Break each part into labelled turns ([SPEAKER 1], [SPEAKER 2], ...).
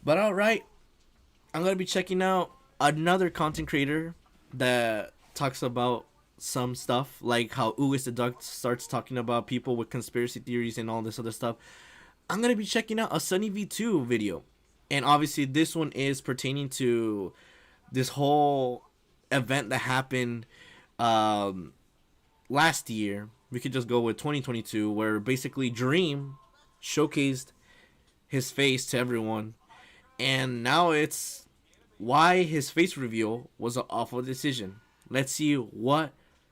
[SPEAKER 1] But alright, I'm gonna be checking out another content creator that talks about some stuff, like how Ooh is the Duck starts talking about people with conspiracy theories and all this other stuff. I'm gonna be checking out a Sunny V2 video. And obviously this one is pertaining to this whole event that happened last year. We could just go with 2022, where basically Dream showcased his face to everyone, and now it's why his face reveal was an awful decision. Let's see what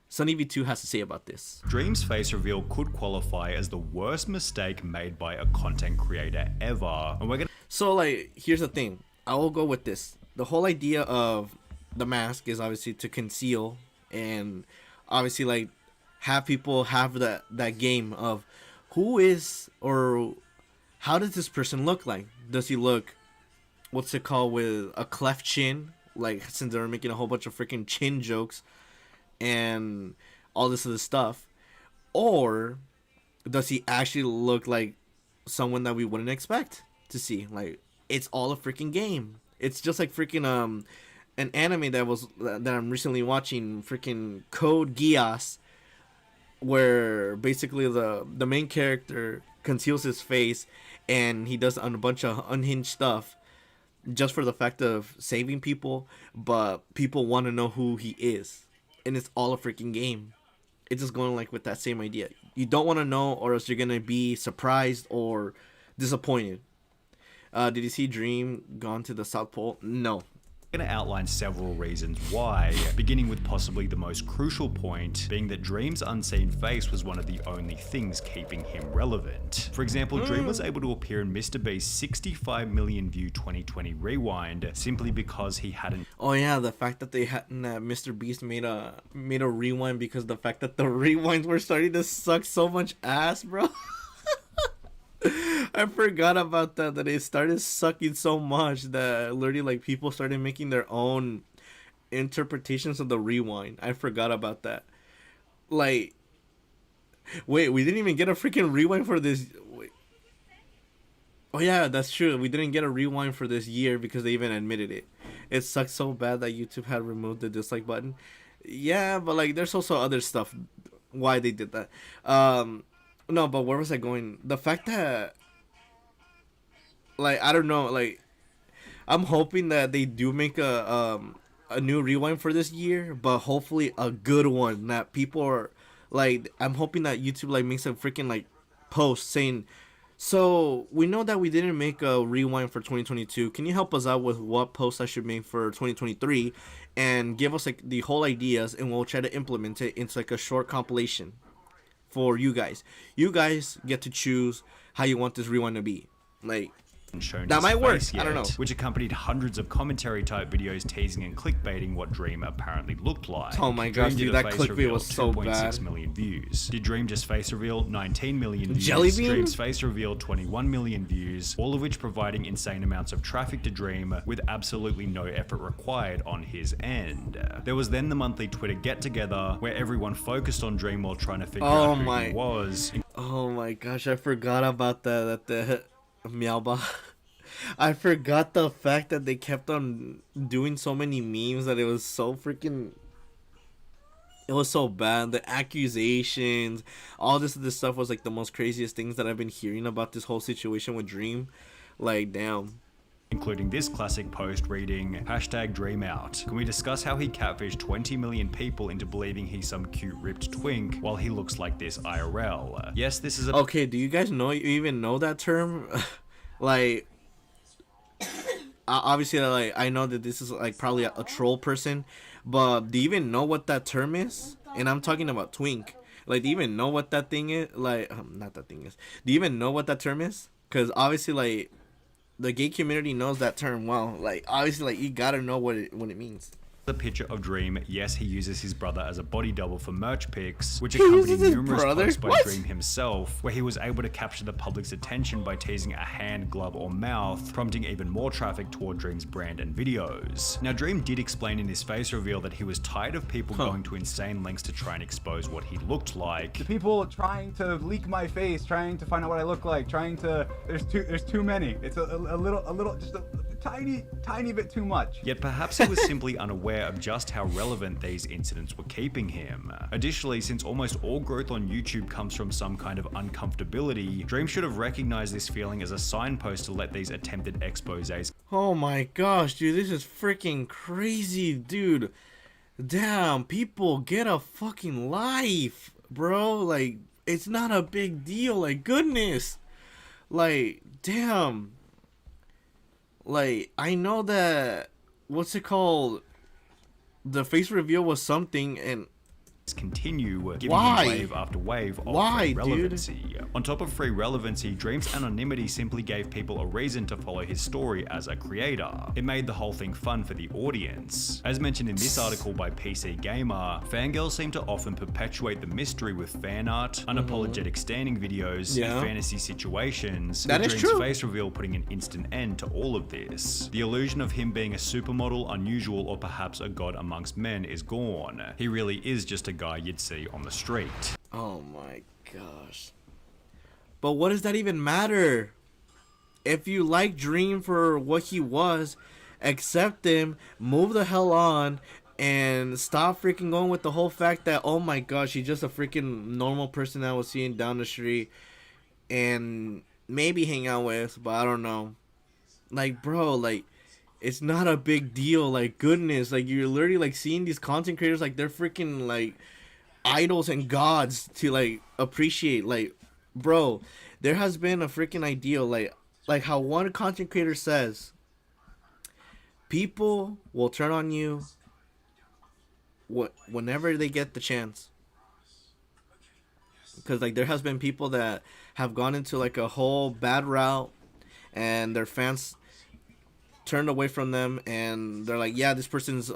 [SPEAKER 1] Sunny V2 has to say about this.
[SPEAKER 2] Dream's face reveal could qualify as the worst mistake made by a content creator ever. And we're gonna
[SPEAKER 1] So, like, here's the thing. I will go with this. The whole idea of the mask is obviously to conceal and obviously, like, have people have that game of who is or how does this person look like? Does he look, what's it called, with a cleft chin? Like, since they were making a whole bunch of freaking chin jokes and all this other stuff. Or does he actually look like someone that we wouldn't expect to see? Like, it's all a freaking game. It's just like freaking an anime that I'm recently watching, freaking Code Geass, where basically the main character conceals his face and he does a bunch of unhinged stuff just for the fact of saving people, but people want to know who he is, and it's all a freaking game. It's just going like with that same idea. You don't want to know, or else you're gonna be surprised or disappointed. Did you see Dream gone to the South Pole? No.
[SPEAKER 2] going to outline several reasons why, beginning with possibly the most crucial point being that Dream's unseen face was one of the only things keeping him relevant. For example, Dream was able to appear in Mr. Beast's 65 million view 2020 rewind simply because he hadn't.
[SPEAKER 1] Oh yeah, the fact that they hadn't Mr. Beast made a rewind because the fact that the rewinds were starting to suck so much ass, bro. I forgot about that it started sucking so much that literally like people started making their own interpretations of the rewind. I forgot about that. Like, wait, we didn't even get a freaking rewind for this. Wait. Oh yeah, that's true. We didn't get a rewind for this year because they even admitted it. It sucks so bad that YouTube had removed the dislike button. Yeah, but like there's also other stuff why they did that. No, but where was I going? The fact that, like, I don't know, like, I'm hoping that they do make a new rewind for this year, but hopefully a good one that people are, like, I'm hoping that YouTube, like, makes a freaking, like, post saying, so, we know that we didn't make a rewind for 2022. Can you help us out with what post I should make for 2023? And give us, like, the whole ideas, and we'll try to implement it into, like, a short compilation for you guys. You guys get to choose how you want this rewind to be. Like, that might work. I don't know.
[SPEAKER 2] Which accompanied hundreds of commentary type videos teasing and clickbaiting what Dream apparently looked like.
[SPEAKER 1] Oh my gosh, dude, that clickbait was so bad.
[SPEAKER 2] 2.6 million views. Did Dream just face reveal? 19 million views.
[SPEAKER 1] Jellybean?
[SPEAKER 2] Dream's face reveal 21 million views, all of which providing insane amounts of traffic to Dream with absolutely no effort required on his end. There was then the monthly Twitter get together where everyone focused on Dream while trying to figure out who he was.
[SPEAKER 1] Oh my gosh, I forgot about that. Meowba. I forgot the fact that they kept on doing so many memes that it was so freaking. It was so bad. The accusations, all this stuff was like the most craziest things that I've been hearing about this whole situation with Dream. Like, damn.
[SPEAKER 2] Including this classic post reading, #DreamOut. Can we discuss how he catfished 20 million people into believing he's some cute ripped twink while he looks like this IRL? Yes, this is a...
[SPEAKER 1] Okay, do you guys know, you even know that term? Like, obviously, like, I know that this is like probably a troll person, but do you even know what that term is? And I'm talking about twink. Like, do you even know what that thing is? Like, not that thing is. Do you even know what that term is? Because obviously, like, the gay community knows that term well. Like, obviously, like, you gotta know what it means.
[SPEAKER 2] The picture of Dream, yes, he uses his brother as a body double for merch pics, which
[SPEAKER 1] He uses
[SPEAKER 2] accompanied
[SPEAKER 1] his
[SPEAKER 2] numerous
[SPEAKER 1] brother?
[SPEAKER 2] posts by
[SPEAKER 1] What?
[SPEAKER 2] Dream himself, where he was able to capture the public's attention by teasing a hand, glove, or mouth, prompting even more traffic toward Dream's brand and videos. Now, Dream did explain in his face reveal that he was tired of people going to insane lengths to try and expose what he looked like.
[SPEAKER 3] The people trying to leak my face, trying to find out what I look like, there's too many. It's a little, just a tiny bit too much.
[SPEAKER 2] Yet perhaps he was simply unaware of just how relevant these incidents were keeping him. Additionally, since almost all growth on YouTube comes from some kind of uncomfortability, Dream should have recognized this feeling as a signpost to let these attempted exposés.
[SPEAKER 1] Oh my gosh, dude, this is freaking crazy, dude. Damn, people, get a fucking life, bro. Like, it's not a big deal. Like, goodness. Like, damn. Like, I know that, what's it called? The face reveal was something, and
[SPEAKER 2] Continue giving
[SPEAKER 1] Why?
[SPEAKER 2] him wave after wave of
[SPEAKER 1] Why,
[SPEAKER 2] free relevancy. On top of free relevancy, Dream's anonymity simply gave people a reason to follow his story as a creator. It made the whole thing fun for the audience. As mentioned in this article by PC Gamer, fangirls seem to often perpetuate the mystery with fan art, unapologetic standing videos,
[SPEAKER 1] Yeah.
[SPEAKER 2] and fantasy situations,
[SPEAKER 1] That
[SPEAKER 2] with
[SPEAKER 1] is
[SPEAKER 2] Dream's
[SPEAKER 1] true.
[SPEAKER 2] face reveal putting an instant end to all of this. The illusion of him being a supermodel, unusual, or perhaps a god amongst men is gone. He really is just a guy you'd see on the street.
[SPEAKER 1] oh my gosh. But what does that even matter? If you like Dream for what he was, accept him, move the hell on, and stop freaking going with the whole fact that, oh my gosh, he's just a freaking normal person that I was seeing down the street and maybe hang out with, but I don't know. Like, bro, like, it's not a big deal. Like, goodness, like, you're literally like seeing these content creators like they're freaking like idols and gods to like appreciate. Like, bro, there has been a freaking ideal, like how one content creator says, people will turn on you whenever they get the chance. Because like there has been people that have gone into like a whole bad route and their fans turned away from them and they're like, yeah, this person's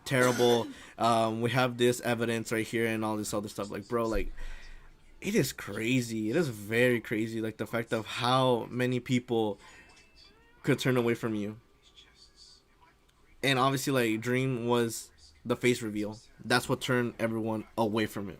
[SPEAKER 1] terrible, we have this evidence right here and all this other stuff. Like, bro, like, it is crazy. It is very crazy, like the fact of how many people could turn away from you. And obviously, like, Dream was the face reveal. That's what turned everyone away from him.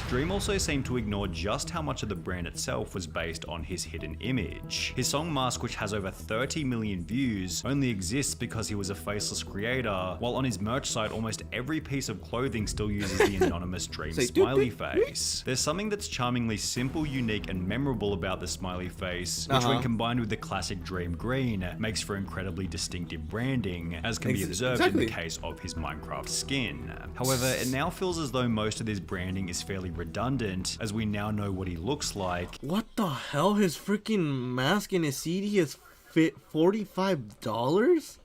[SPEAKER 2] Dream also seemed to ignore just how much of the brand itself was based on his hidden image. His song Mask, which has over 30 million views, only exists because he was a faceless creator, while on his merch site almost every piece of clothing still uses the anonymous Dream
[SPEAKER 1] Say,
[SPEAKER 2] smiley face. There's something that's charmingly simple, unique, and memorable about the smiley face, which when combined with the classic Dream green, makes for incredibly distinctive branding, as can be observed in the case of his Minecraft skin. However, it now feels as though most of this branding is fairly redundant, as we now know what he looks like.
[SPEAKER 1] What the hell? His freaking mask and his CD is $45?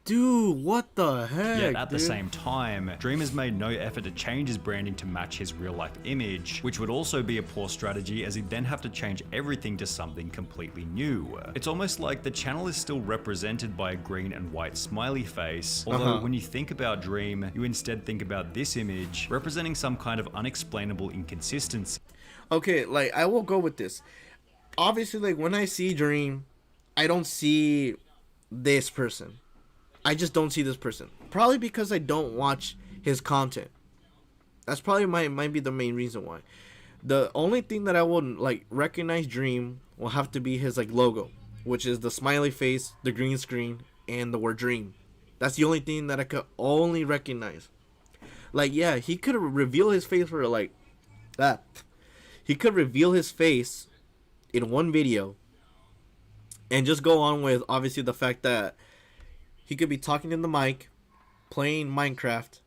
[SPEAKER 1] Dude, what the heck?
[SPEAKER 2] Yet at the
[SPEAKER 1] dude?
[SPEAKER 2] same time, Dream has made no effort to change his branding to match his real life image, which would also be a poor strategy as he'd then have to change everything to something completely new. It's almost like the channel is still represented by a green and white smiley face, although when you think about Dream, you instead think about this image representing some kind of unexplainable inconsistency.
[SPEAKER 1] Okay, like, I will go with this. Obviously, like, when I see Dream, I don't see this person. I just don't see this person. Probably because I don't watch his content. That's probably might be the main reason why. The only thing that I would like recognize Dream will have to be his like logo, which is the smiley face, the green screen, and the word Dream. That's the only thing that I could only recognize. Like, yeah, he could reveal his face for like that. He could reveal his face in one video and just go on with obviously the fact that he could be talking in the mic, playing Minecraft,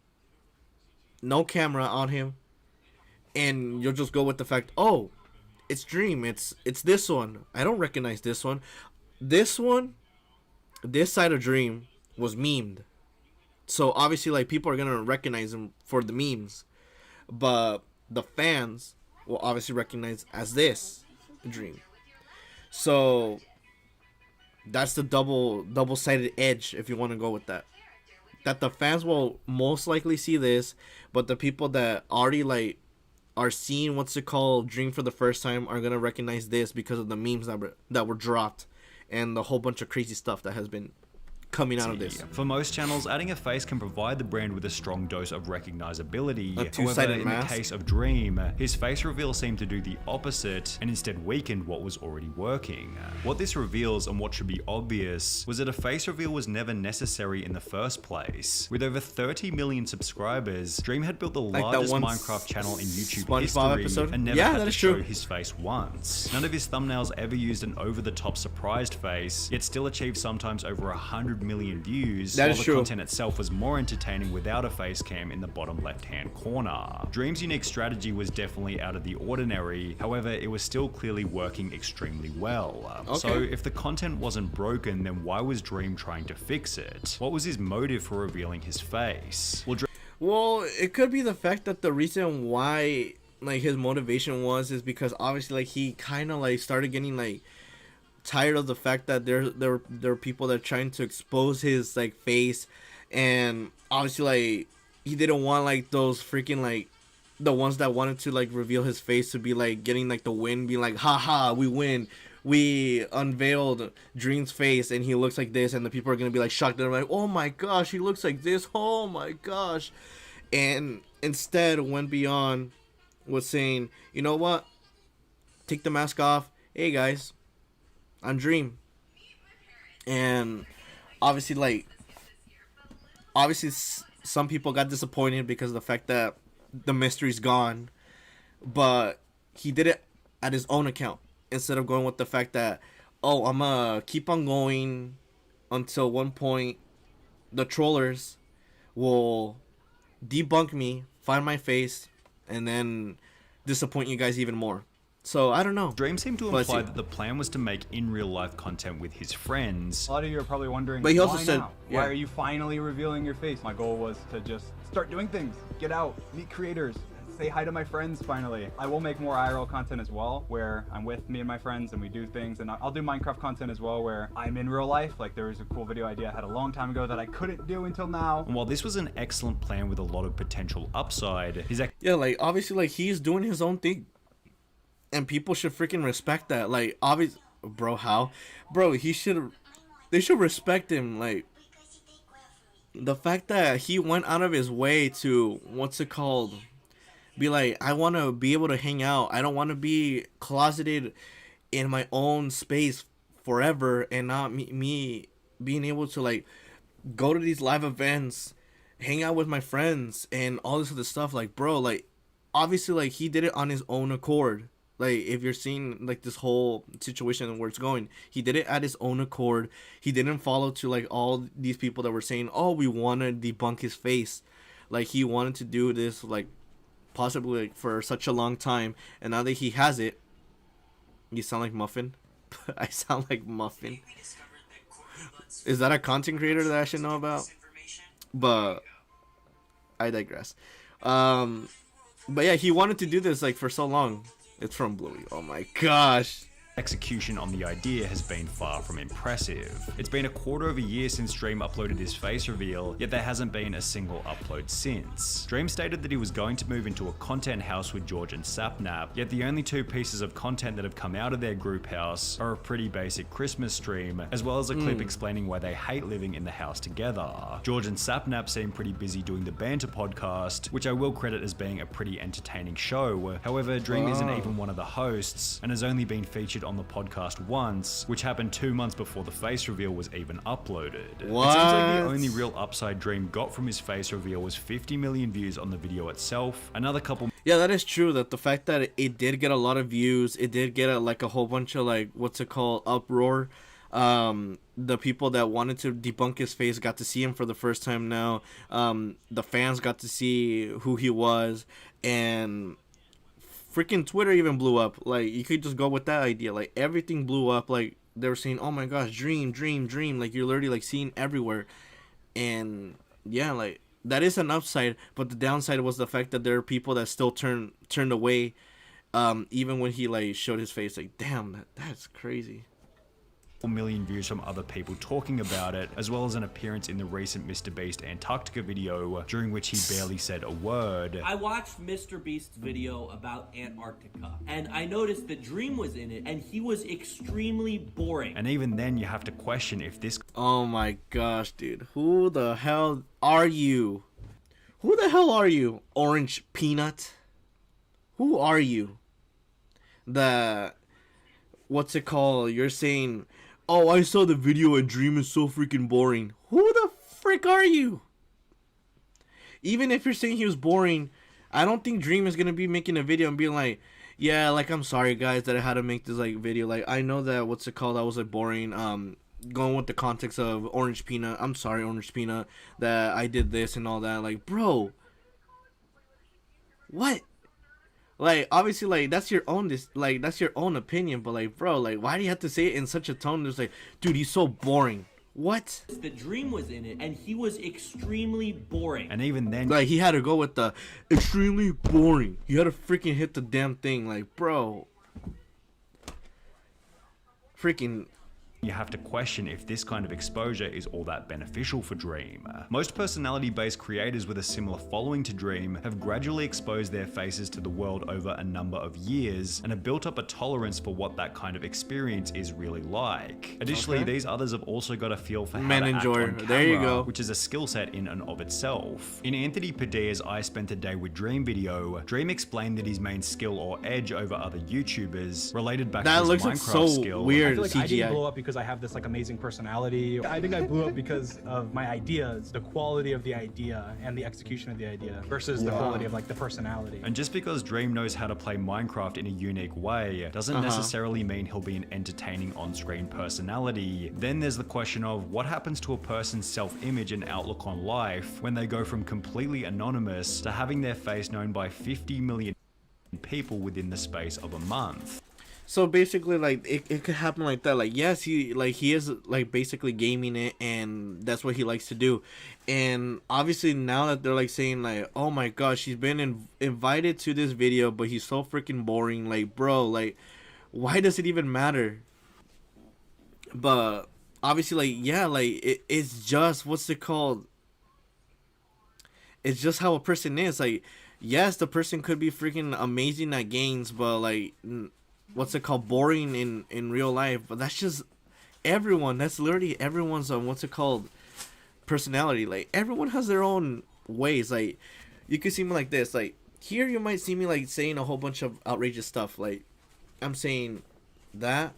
[SPEAKER 1] no camera on him, and you'll just go with the fact, oh, it's Dream, it's this one. I don't recognize this one. This one, this side of Dream was memed. So obviously, like, people are gonna recognize him for the memes, but the fans will obviously recognize as this Dream. So that's the double-sided edge if you want to go with that. that the fans will most likely see this, but the people that already like are seeing what's it called Dream for the first time are gonna recognize this because of the memes that were dropped and the whole bunch of crazy stuff that has been coming out of this.
[SPEAKER 2] For most channels, adding a face can provide the brand with a strong dose of recognizability.
[SPEAKER 1] A two-sided
[SPEAKER 2] However, in
[SPEAKER 1] mask.
[SPEAKER 2] the case of Dream, his face reveal seemed to do the opposite and instead weakened what was already working. What this reveals, and what should be obvious, was that a face reveal was never necessary in the first place. With over 30 million subscribers, Dream had built the
[SPEAKER 1] Like that
[SPEAKER 2] largest
[SPEAKER 1] one
[SPEAKER 2] Minecraft channel in YouTube
[SPEAKER 1] SpongeBob
[SPEAKER 2] history
[SPEAKER 1] episode?
[SPEAKER 2] and never
[SPEAKER 1] Yeah,
[SPEAKER 2] had
[SPEAKER 1] that
[SPEAKER 2] to
[SPEAKER 1] is
[SPEAKER 2] show
[SPEAKER 1] true.
[SPEAKER 2] his face once. None of his thumbnails ever used an over-the-top surprised face, yet still achieved sometimes over 100 million views,
[SPEAKER 1] That
[SPEAKER 2] while
[SPEAKER 1] is
[SPEAKER 2] the
[SPEAKER 1] true.
[SPEAKER 2] content itself was more entertaining without a face cam in the bottom left-hand corner. Dream's unique strategy was definitely out of the ordinary, however, it was still clearly working extremely well. So
[SPEAKER 1] Okay.
[SPEAKER 2] if the content wasn't broken, then why was Dream trying to fix it? What was his motive for revealing his face?
[SPEAKER 1] Well, it could be the fact that the reason why like his motivation was is because obviously like he kind of like started getting like tired of the fact that there are people that are trying to expose his like face, and obviously like he didn't want like those freaking like the ones that wanted to like reveal his face to be like getting like the win, being like haha we win, we unveiled Dream's face and he looks like this, and the people are gonna be like shocked. They're like, oh my gosh, he looks like this, oh my gosh. And instead went beyond, was saying, you know what, take the mask off, hey guys, I'm Dream. And obviously like some people got disappointed because of the fact that the mystery's gone, but he did it at his own account instead of going with the fact that, oh, I'm gonna keep on going until one point the trollers will debunk me, find my face, and then disappoint you guys even more. So I don't know.
[SPEAKER 2] Dream seemed to
[SPEAKER 1] Let's
[SPEAKER 2] imply
[SPEAKER 1] see.
[SPEAKER 2] that the plan was to make in real life content with his friends.
[SPEAKER 3] A lot of you are probably wondering,
[SPEAKER 1] But he also
[SPEAKER 3] why
[SPEAKER 1] said-
[SPEAKER 3] now?
[SPEAKER 1] yeah.
[SPEAKER 3] Why are you finally revealing your face? My goal was to just start doing things, get out, meet creators, say hi to my friends finally. I will make more IRL content as well, where I'm with me and my friends and we do things, and I'll do Minecraft content as well, where I'm in real life. Like there was a cool video idea I had a long time ago that I couldn't do until now.
[SPEAKER 2] And while this was an excellent plan with a lot of potential upside, his
[SPEAKER 1] Yeah, like obviously like he's doing his own thing, and people should freaking respect that. Like obviously, they should respect him. Like the fact that he went out of his way to what's it called, be like, I want to be able to hang out, I don't want to be closeted in my own space forever, and not me being able to like go to these live events, hang out with my friends and all this other stuff. Like bro, like obviously like he did it on his own accord. Like if you're seeing like this whole situation and where it's going, he did it at his own accord. He didn't follow to like all these people that were saying, oh, we want to debunk his face. Like he wanted to do this like possibly like for such a long time, and now that he has it, you sound like Muffin. I sound like Muffin. Is that a content creator that I should know about? But I digress. But yeah, he wanted to do this like for so long. It's from Bluey. Oh my gosh.
[SPEAKER 2] execution on the idea has been far from impressive. It's been a quarter of a year since Dream uploaded his face reveal, yet there hasn't been a single upload since. Dream stated that he was going to move into a content house with George and Sapnap, yet the only two pieces of content that have come out of their group house are a pretty basic Christmas stream, as well as a clip explaining why they hate living in the house together. George and Sapnap seem pretty busy doing the Banter podcast, which I will credit as being a pretty entertaining show. However, Dream isn't even one of the hosts, and has only been featured on the podcast once, which happened 2 months before the face reveal was even uploaded. It seems like the
[SPEAKER 1] What?
[SPEAKER 2] only real upside Dream got from his face reveal was 50 million views on the video itself, another couple
[SPEAKER 1] Yeah, that is true. That the fact that it did get a lot of views, it did get a whole bunch of what's it called, uproar. The people that wanted to debunk his face got to see him for the first time now. The fans got to see who he was, and freaking Twitter even blew up. Like, you could just go with that idea. Like, everything blew up. Like, they were saying, oh my gosh, Dream. Like, you're literally seeing everywhere. And yeah, like, that is an upside, but the downside was the fact that there are people that still turned away, even when he showed his face. Like, damn, that's crazy.
[SPEAKER 2] million views from other people talking about it, as well as an appearance in the recent MrBeast Antarctica video, during which he barely said a word.
[SPEAKER 4] I watched MrBeast's video about Antarctica, and I noticed that Dream was in it, and he was extremely boring.
[SPEAKER 2] And even then, you have to question if this
[SPEAKER 1] Oh my gosh, dude. Who the hell are you? Who the hell are you, Orange Peanut? Who are you? What's it called? You're saying, oh, I saw the video and Dream is so freaking boring. Who the frick are you? Even if you're saying he was boring, I don't think Dream is gonna be making a video and being like, yeah, like, I'm sorry guys that I had to make this like video. Like, I know that what's it called, I was like boring. Going with the context of Orange Peanut, I'm sorry Orange Peanut that I did this and all that. Like, bro, what? Like, obviously, like, that's your own that's your own opinion, but like, bro, like, why do you have to say it in such a tone that's like, dude, he's so boring? What?
[SPEAKER 4] The Dream was in it, and he was extremely boring.
[SPEAKER 2] and even then,
[SPEAKER 1] Like, he had to go with the extremely boring. He had to freaking hit the damn thing. Like, bro, freaking.
[SPEAKER 2] you have to question if this kind of exposure is all that beneficial for Dream. Most personality-based creators with a similar following to Dream have gradually exposed their faces to the world over a number of years and have built up a tolerance for what that kind of experience is really like. Additionally,
[SPEAKER 1] Okay.
[SPEAKER 2] these others have also got a feel for how
[SPEAKER 1] Men
[SPEAKER 2] to
[SPEAKER 1] enjoy.
[SPEAKER 2] act on camera,
[SPEAKER 1] There you go.
[SPEAKER 2] which is a skill set in and of itself. In Anthony Padilla's I Spent a Day with Dream video, Dream explained that his main skill or edge over other YouTubers related back
[SPEAKER 1] That
[SPEAKER 2] to his
[SPEAKER 1] looks like
[SPEAKER 2] Minecraft
[SPEAKER 1] so
[SPEAKER 2] skill.
[SPEAKER 1] weird.
[SPEAKER 3] I feel like I didn't
[SPEAKER 1] CGI.
[SPEAKER 3] blow up because I have this like amazing personality. I think I blew up because of my ideas, the quality of the idea and the execution of the idea versus the quality of like the personality.
[SPEAKER 2] And just because Dream knows how to play Minecraft in a unique way doesn't necessarily mean he'll be an entertaining on-screen personality. Then there's the question of what happens to a person's self-image and outlook on life when they go from completely anonymous to having their face known by 50 million people within the space of a month.
[SPEAKER 1] So basically, like, it could happen like that. Like, yes, he is like basically gaming it, and that's what he likes to do. And obviously now that they're like saying like, oh my gosh, he's been invited to this video, but he's so freaking boring. Like, bro, like, why does it even matter? But obviously, like, yeah, like, it's just, what's it called? It's just how a person is. Like, yes, the person could be freaking amazing at games, but like, what's it called, boring in real life. But that's just everyone. That's literally everyone's what's it called, personality. Like, everyone has their own ways. Like, you could see me like this. Like, here you might see me like saying a whole bunch of outrageous stuff. Like, I'm saying that.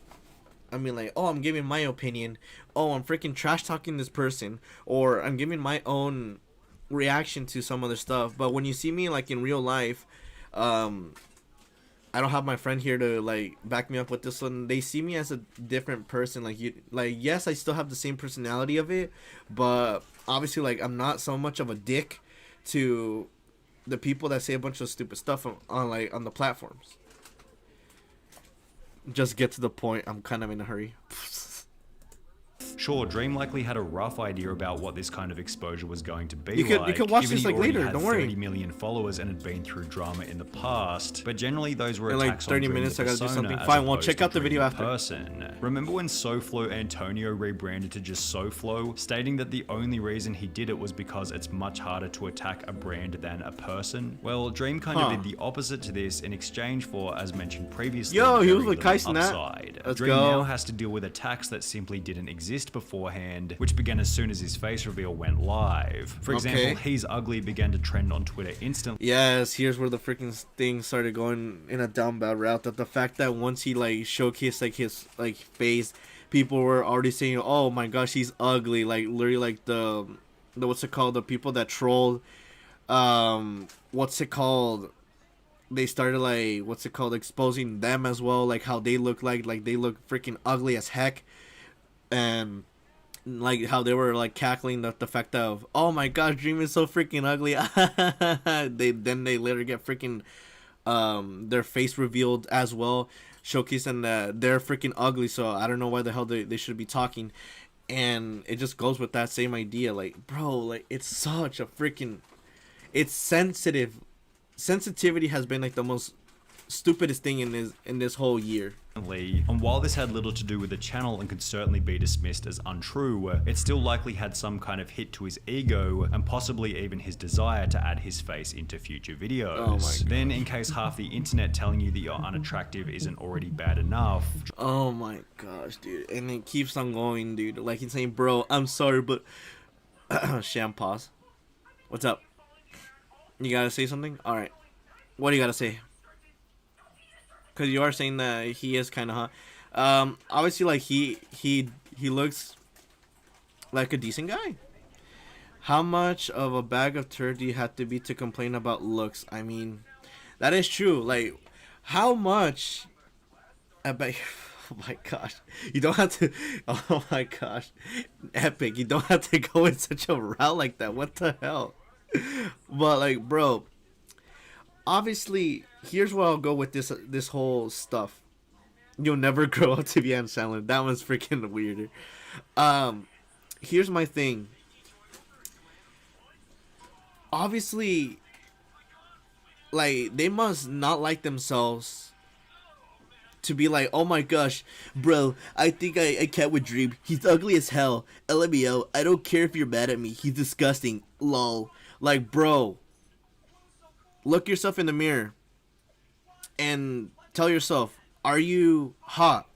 [SPEAKER 1] I mean, like, oh, I'm giving my opinion. Oh, I'm freaking trash talking this person, or I'm giving my own reaction to some other stuff. But when you see me like in real life, I don't have my friend here to like back me up with this one. They see me as a different person. Like, you, like, yes, I still have the same personality of it, but obviously, like, I'm not so much of a dick to the people that say a bunch of stupid stuff on like on the platforms. Just get to the point. I'm kind of in a hurry.
[SPEAKER 2] Sure, Dream likely had a rough idea about what this kind of exposure was going to be
[SPEAKER 1] You could watch
[SPEAKER 2] given
[SPEAKER 1] this,
[SPEAKER 2] he
[SPEAKER 1] like,
[SPEAKER 2] already
[SPEAKER 1] later,
[SPEAKER 2] had
[SPEAKER 1] don't worry.
[SPEAKER 2] 30 million followers and had been through drama in the past, but generally those were
[SPEAKER 1] In, like,
[SPEAKER 2] attacks
[SPEAKER 1] 30
[SPEAKER 2] on Dream
[SPEAKER 1] minutes,
[SPEAKER 2] the
[SPEAKER 1] I gotta do
[SPEAKER 2] persona
[SPEAKER 1] something.
[SPEAKER 2] as
[SPEAKER 1] Fine, well,
[SPEAKER 2] opposed
[SPEAKER 1] check
[SPEAKER 2] to
[SPEAKER 1] out the
[SPEAKER 2] Dream
[SPEAKER 1] video after.
[SPEAKER 2] person. Remember when SoFlo Antonio rebranded to just SoFlo, stating that the only reason he did it was because it's much harder to attack a brand than a person? Well, Dream kind of did the opposite to this in exchange for, as mentioned previously,
[SPEAKER 1] Yo, he was
[SPEAKER 2] very
[SPEAKER 1] with
[SPEAKER 2] little
[SPEAKER 1] Kai Cenat.
[SPEAKER 2] upside.
[SPEAKER 1] Let's
[SPEAKER 2] Dream
[SPEAKER 1] go.
[SPEAKER 2] now has to deal with attacks that simply didn't exist beforehand, which began as soon as his face reveal went live. For example,
[SPEAKER 1] Okay.
[SPEAKER 2] He's Ugly began to trend on Twitter instantly.
[SPEAKER 1] Yes, here's where the freaking thing started going in a down bad route. That the fact that once he like showcased like his like face, people were already saying, "Oh my gosh, he's ugly!" Like, literally, like the what's it called? The people that trolled, what's it called? They started like what's it called? Exposing them as well, like how they look like they look freaking ugly as heck, and like how they were like cackling the fact of, oh my gosh, Dream is so freaking ugly. they later get freaking their face revealed as well, showcasing that they're freaking ugly. So I don't know why the hell they should be talking. And it just goes with that same idea. Like, bro, like, it's such a freaking, it's sensitive. Sensitivity has been like the most stupidest thing in this whole year.
[SPEAKER 2] And while this had little to do with the channel and could certainly be dismissed as untrue, it still likely had some kind of hit to his ego and possibly even his desire to add his face into future videos.
[SPEAKER 1] Oh my
[SPEAKER 2] Then, in case half the internet telling you that you're unattractive isn't already bad enough,
[SPEAKER 1] Oh my gosh, dude. And it keeps on going, dude. Like he's saying, bro, I'm sorry, but Sham, pause. What's up? You gotta say something? Alright. What do you gotta say? Because you are saying that he is kind of hot. Obviously, like, he looks like a decent guy. How much of a bag of turd do you have to be to complain about looks? I mean, that is true. Like, how much... I bet... Oh my gosh. You don't have to... Oh my gosh. Epic. You don't have to go in such a route like that. What the hell? But, like, bro... Obviously, here's where I'll go with this whole stuff. You'll never grow up to be Adam Sandler. That one's freaking weirder. Here's my thing. Obviously, like, they must not like themselves to be like, oh my gosh, bro, I think I can't with Dream. He's ugly as hell. LMAO, I don't care if you're mad at me. He's disgusting. Lol. Like, bro, look yourself in the mirror and tell yourself, are you hot?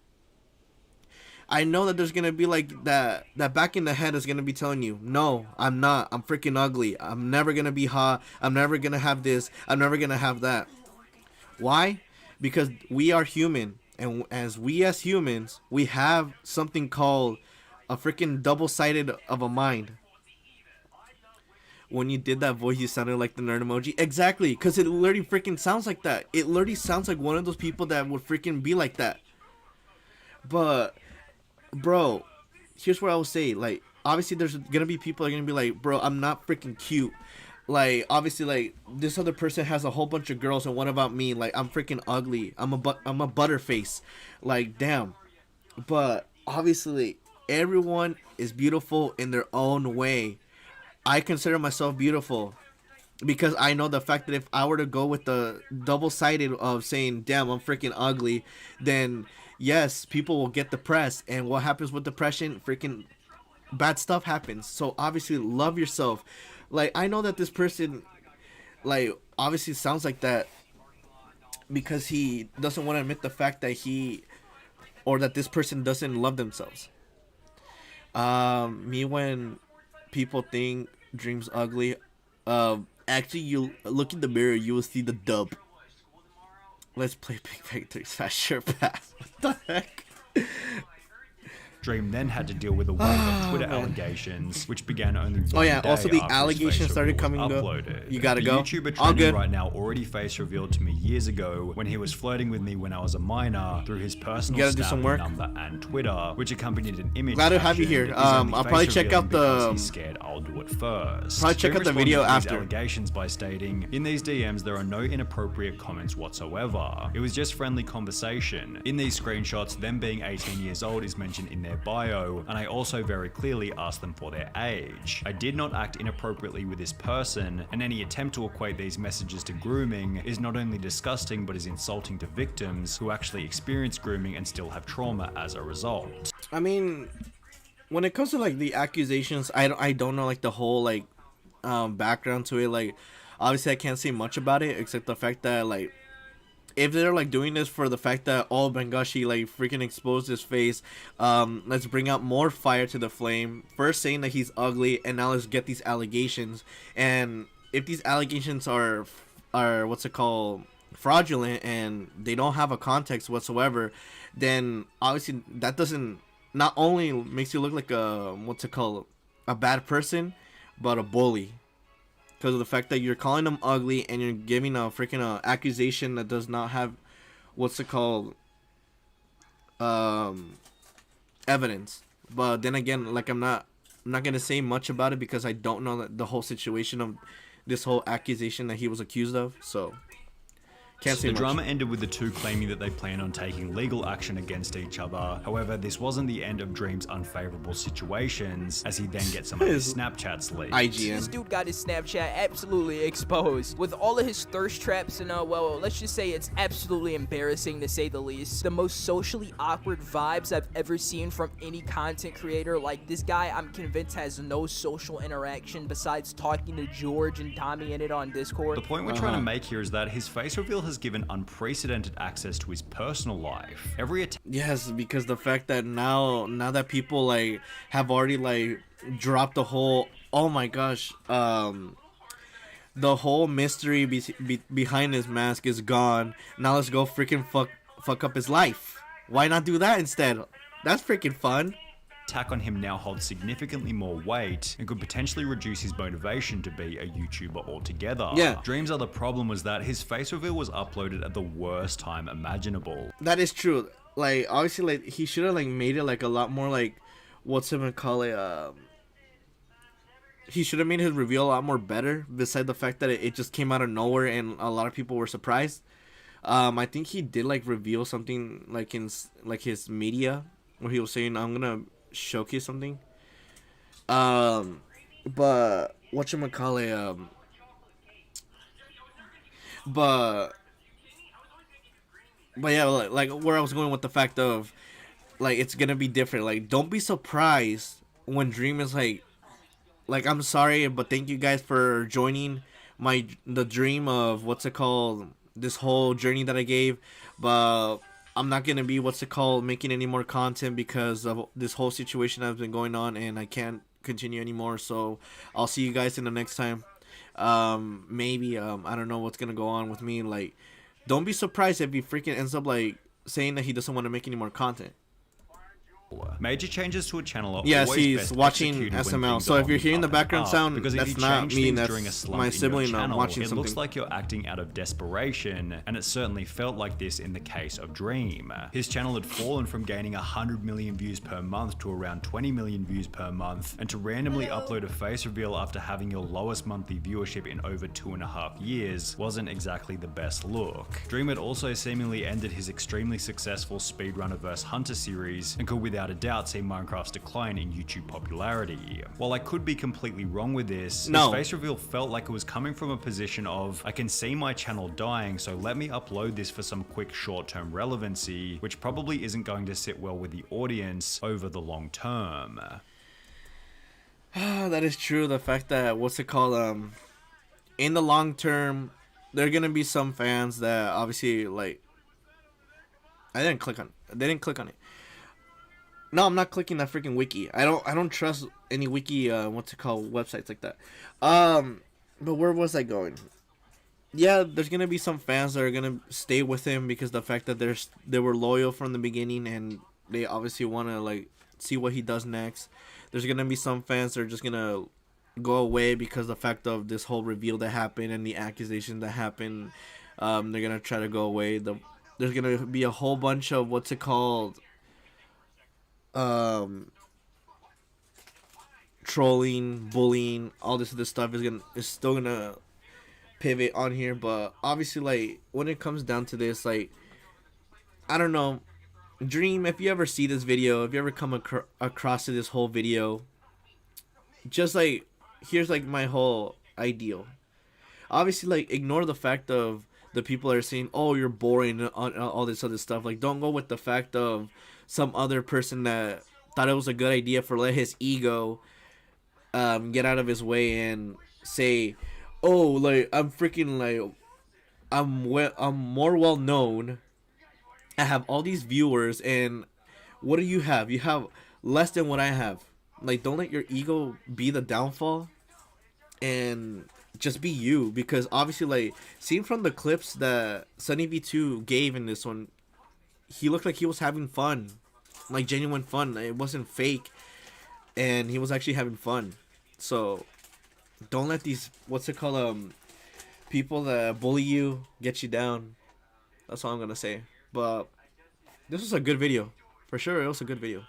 [SPEAKER 1] I know that there's gonna be like that back in the head is gonna be telling you, no, I'm not. I'm freaking ugly. I'm never gonna be hot. I'm never gonna have this. I'm never gonna have that. Why? Because we are human, and as humans, we have something called a freaking double-sided of a mind. When you did that voice, you sounded like the nerd emoji. Exactly, because it literally freaking sounds like that. It literally sounds like one of those people that would freaking be like that. But, bro, here's what I will say. Like, obviously, there's gonna be people that are gonna be like, bro, I'm not freaking cute. Like, obviously, like, this other person has a whole bunch of girls, and what about me? Like, I'm freaking ugly. I'm a butterface. Like, damn. But, obviously, everyone is beautiful in their own way. I consider myself beautiful because I know the fact that if I were to go with the double-sided of saying, damn, I'm freaking ugly, then yes, people will get depressed. And what happens with depression? Freaking bad stuff happens. So obviously love yourself. Like, I know that this person, like, obviously sounds like that because he doesn't want to admit the fact that that this person doesn't love themselves. Me, when people think Dream's ugly, actually, you look in the mirror, you will see the dub. Let's play Big Bang 3's Fast Sure Pass. What the heck?
[SPEAKER 2] Dream then had to deal with a wave of Twitter allegations, which began only one day
[SPEAKER 1] also the
[SPEAKER 2] after his
[SPEAKER 1] allegations
[SPEAKER 2] face
[SPEAKER 1] started
[SPEAKER 2] reveal was
[SPEAKER 1] coming up.
[SPEAKER 2] uploaded.
[SPEAKER 1] You gotta
[SPEAKER 2] the
[SPEAKER 1] go.
[SPEAKER 2] YouTuber
[SPEAKER 1] All
[SPEAKER 2] trending
[SPEAKER 1] good.
[SPEAKER 2] right now already face revealed to me years ago when he was flirting with me when I was a minor through his personal
[SPEAKER 1] You gotta do some
[SPEAKER 2] Snap
[SPEAKER 1] work.
[SPEAKER 2] number and Twitter, which accompanied an image.
[SPEAKER 1] Glad to have you here.
[SPEAKER 2] captioned, "Is only
[SPEAKER 1] I'll
[SPEAKER 2] face
[SPEAKER 1] probably check
[SPEAKER 2] revealing
[SPEAKER 1] out
[SPEAKER 2] because
[SPEAKER 1] the-
[SPEAKER 2] he's scared I'll do it first."
[SPEAKER 1] Probably check
[SPEAKER 2] Dream
[SPEAKER 1] out the video
[SPEAKER 2] responded to these
[SPEAKER 1] after.
[SPEAKER 2] allegations by stating, "In these DMs, there are no inappropriate comments whatsoever. It was just friendly conversation. In these screenshots, them being 18 years old is mentioned in their bio, and I also very clearly asked them for their age. I did not act inappropriately with this person, and any attempt to equate these messages to grooming is not only disgusting but is insulting to victims who actually experience grooming and still have trauma as a result."
[SPEAKER 1] I mean, when it comes to like the accusations, I don't know like the whole like background to it. Like, obviously I can't say much about it except the fact that like if they're like doing this for the fact that, oh my gosh, he like freaking exposed his face, let's bring out more fire to the flame. First saying that he's ugly, and now let's get these allegations. And if these allegations are what's it called, fraudulent, and they don't have a context whatsoever, then obviously that doesn't, not only makes you look like a what's it called, a bad person, but a bully. Because of the fact that you're calling them ugly and you're giving a freaking accusation that does not have, what's it called, evidence. But then again, like I'm not gonna say much about it because I don't know the whole situation of this whole accusation that he was accused of. So Can't say
[SPEAKER 2] The
[SPEAKER 1] much.
[SPEAKER 2] drama ended with the two claiming that they plan on taking legal action against each other. However, this wasn't the end of Dream's unfavorable situations, as he then gets some of his Snapchats leaked.
[SPEAKER 5] This
[SPEAKER 1] IGN.
[SPEAKER 5] dude got his Snapchat absolutely exposed. With all of his thirst traps and, well, let's just say it's absolutely embarrassing to say the least. The most socially awkward vibes I've ever seen from any content creator. Like, this guy, I'm convinced, has no social interaction besides talking to George and Tommy in it on Discord.
[SPEAKER 2] The point we're trying to make here is that his face reveal has given unprecedented access to his personal life. Every
[SPEAKER 1] Yes, because the fact that now that people like have already like dropped the whole, oh my gosh, the whole mystery behind his mask is gone. Now let's go freaking fuck up his life. Why not do that instead? That's freaking fun.
[SPEAKER 2] attack on him now holds significantly more weight and could potentially reduce his motivation to be a YouTuber altogether.
[SPEAKER 1] Yeah.
[SPEAKER 2] Dream's other problem was that his face reveal was uploaded at the worst time imaginable.
[SPEAKER 1] That is true. Like, obviously, like, he should have like made it like a lot more like, what's him gonna call it? He should have made his reveal a lot more better. Besides the fact that it just came out of nowhere and a lot of people were surprised. I think he did like reveal something like in like his media where he was saying, "I'm gonna showcase something." But whatchamacallit, but yeah, like where I was going with the fact of like it's gonna be different. Like, don't be surprised when Dream is like, I'm sorry, but thank you guys for joining the dream of this whole journey that I gave, but I'm not gonna be making any more content because of this whole situation that's been going on, and I can't continue anymore. So I'll see you guys in the next time. Maybe I don't know what's gonna go on with me. Like, don't be surprised if he freaking ends up like saying that he doesn't want to make any more content.
[SPEAKER 2] Major changes to a channel are
[SPEAKER 1] Yes,
[SPEAKER 2] always
[SPEAKER 1] he's
[SPEAKER 2] best
[SPEAKER 1] watching
[SPEAKER 2] executed when
[SPEAKER 1] SML.
[SPEAKER 2] things
[SPEAKER 1] So
[SPEAKER 2] are
[SPEAKER 1] if you're
[SPEAKER 2] on the
[SPEAKER 1] hearing the
[SPEAKER 2] up and
[SPEAKER 1] background
[SPEAKER 2] up,
[SPEAKER 1] sound,
[SPEAKER 2] because if
[SPEAKER 1] that's
[SPEAKER 2] you
[SPEAKER 1] not
[SPEAKER 2] change
[SPEAKER 1] me,
[SPEAKER 2] things
[SPEAKER 1] that's
[SPEAKER 2] during a slump
[SPEAKER 1] my
[SPEAKER 2] in your
[SPEAKER 1] sibling
[SPEAKER 2] channel,
[SPEAKER 1] watching
[SPEAKER 2] it
[SPEAKER 1] something.
[SPEAKER 2] looks like you're acting out of desperation, and it certainly felt like this in the case of Dream. His channel had fallen from gaining 100 million views per month to around 20 million views per month, and to randomly upload a face reveal after having your lowest monthly viewership in over 2.5 years wasn't exactly the best look. Dream had also seemingly ended his extremely successful Speedrunner vs Hunter series, and could without a doubt see Minecraft's decline in YouTube popularity. While I could be completely wrong with this, his face reveal felt like it was coming from a position of, I can see my channel dying, so let me upload this for some quick short-term relevancy, which probably isn't going to sit well with the audience over the long term.
[SPEAKER 1] That is true. The fact that in the long term, there are gonna be some fans that obviously like. They didn't click on it. No, I'm not clicking that freaking wiki. I don't trust any wiki websites like that. But where was I going? Yeah, there's gonna be some fans that are gonna stay with him because the fact that they were loyal from the beginning and they obviously wanna like see what he does next. There's gonna be some fans that are just gonna go away because the fact of this whole reveal that happened and the accusation that happened. They're gonna try to go away. There's gonna be a whole bunch of trolling, bullying, all this other stuff is still gonna pivot on here. But obviously, like, when it comes down to this, like, I don't know, Dream, if you ever see this video, if you ever come across to this whole video, just like, here's like my whole ideal. Obviously, like, ignore the fact of the people that are saying, oh, you're boring, all this other stuff. Like, don't go with the fact of some other person that thought it was a good idea for let his ego get out of his way and say, oh, like, I'm freaking like I'm more well known. I have all these viewers, and what do you have? You have less than what I have. Like, don't let your ego be the downfall, and just be you. Because obviously, like, seen from the clips that Sunny V2 gave in this one, he looked like he was having fun, like genuine fun. It wasn't fake, and he was actually having fun. So don't let these people that bully you get you down. That's all I'm gonna say. But this was a good video for sure. It was a good video.